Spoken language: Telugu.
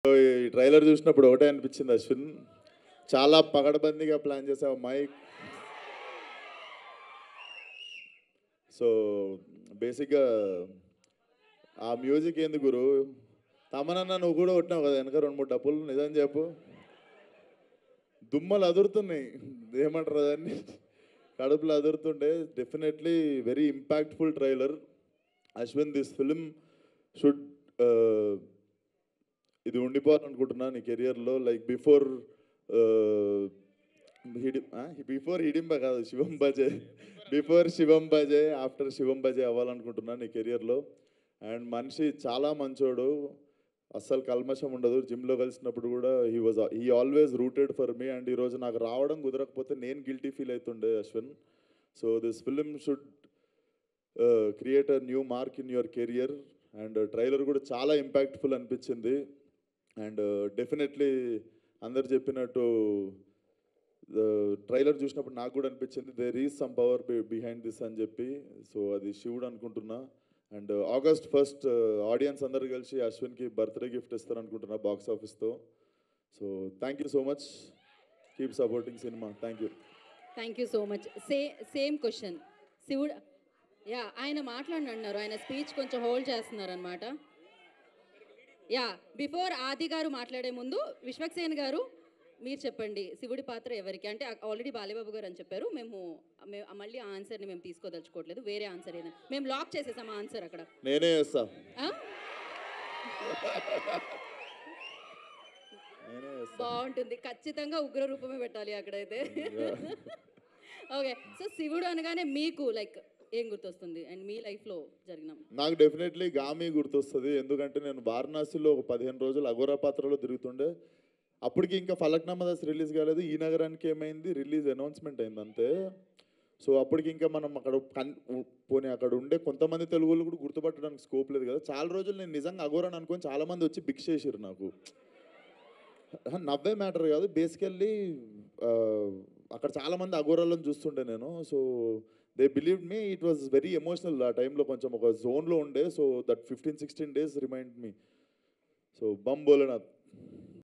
ఈ ట్రైలర్ చూసినప్పుడు ఒకటే అనిపించింది అశ్విన్, చాలా పగడబందీగా ప్లాన్ చేసావు మైక్. సో బేసిక్గా ఆ మ్యూజిక్ ఏంది గురు, తమనన్న నువ్వు కూడా కొట్టినావు కదా వెనక 2-3 డబ్బులు, నిజం చెప్పు. దుమ్మలు అదురుతున్నాయి, ఏమంటారు దాన్ని, కడుపులు అదురుతుండే. Definitely very impactful trailer. Ashwin, this film should ఇది ఉండిపోవాలనుకుంటున్నా నీ కెరియర్లో. లైక్ బిఫోర్ హిడింబ కాదు, శివం బజే. బిఫోర్ శివం బజే, ఆఫ్టర్ శివం బజే అవ్వాలనుకుంటున్నా నీ కెరియర్లో. అండ్ మనిషి చాలా మంచోడు, అస్సలు కల్మషం ఉండదు. జిమ్లో కలిసినప్పుడు కూడా he always rooted for me. And ఈరోజు నాకు రావడం కుదరకపోతే నేను గిల్టీ ఫీల్ అవుతుండే Ashwin. So this film should create a new mark in your career. And trailer కూడా చాలా ఇంపాక్ట్ఫుల్ అనిపించింది. అండ్ డెఫినెట్లీ అందరు చెప్పినట్టు ట్రైలర్ చూసినప్పుడు నాకు కూడా అనిపించింది there is some power behind this అని చెప్పి. సో అది శివుడు అనుకుంటున్నా. అండ్ August 1st ఆడియన్స్ అందరు కలిసి అశ్విన్కి బర్త్డే గిఫ్ట్ ఇస్తారు అనుకుంటున్నా బాక్స్ ఆఫీస్తో. So thank you so much, keep supporting cinema. Thank you. Thank you so much. Same question శివుడు. యా, ఆయన మాట్లాడినారు, ఆయన స్పీచ్ కొంచెం హోల్డ్ చేస్తున్నారు అనమాట. యా, బిఫోర్ ఆది గారు మాట్లాడే ముందు విశ్వక్సేన్ గారు మీరు చెప్పండి, శివుడి పాత్ర ఎవరికి అంటే ఆల్రెడీ బాలేబాబు గారు అని చెప్పారు. మేము మళ్ళీ ఆ ఆన్సర్ని మేము తీసుకోదలుచుకోవట్లేదు, వేరే ఆన్సర్ ఏదైనా మేము లాక్ చేసేసాం ఆ ఆన్సర్ అక్కడ. నేనే చేస్తా. బాగుంటుంది, ఖచ్చితంగా ఉగ్ర రూపమే పెట్టాలి అక్కడైతే. ఓకే, సో శివుడు అనగానే మీకు లైక్ ఏం గుర్తొస్తుంది అండ్ మీ లైఫ్లో జరిగిన? నాకు డెఫినెట్లీ గామి గుర్తొస్తుంది. ఎందుకంటే నేను వారణాసిలో ఒక 15 రోజులు అఘోరా పాత్రలో తిరుగుతుండే. అప్పటికి ఇంకా ఫలక్నామా దాస్ రిలీజ్ కాలేదు. ఈ నగరానికి ఏమైంది, రిలీజ్ అనౌన్స్మెంట్ అయింది అంతే. సో అప్పటికి ఇంకా మనం అక్కడ పోనీ అక్కడ ఉండే కొంతమంది తెలుగులు కూడా గుర్తుపట్టడానికి స్కోప్ లేదు కదా. చాలా రోజులు నేను నిజంగా అఘోరాని అనుకొని చాలామంది వచ్చి భిక్ష చేసారు నాకు. నవ్వే మ్యాటర్ కాదు, బేసికల్లీ అక్కడ చాలామంది అఘోరాలను చూస్తుండే నేను. So they believed me, it was very emotional. ఆ టైంలో కొంచెం ఒక జోన్లో ఉండే. So that 15-16 days remind me. So Bam Bholenath.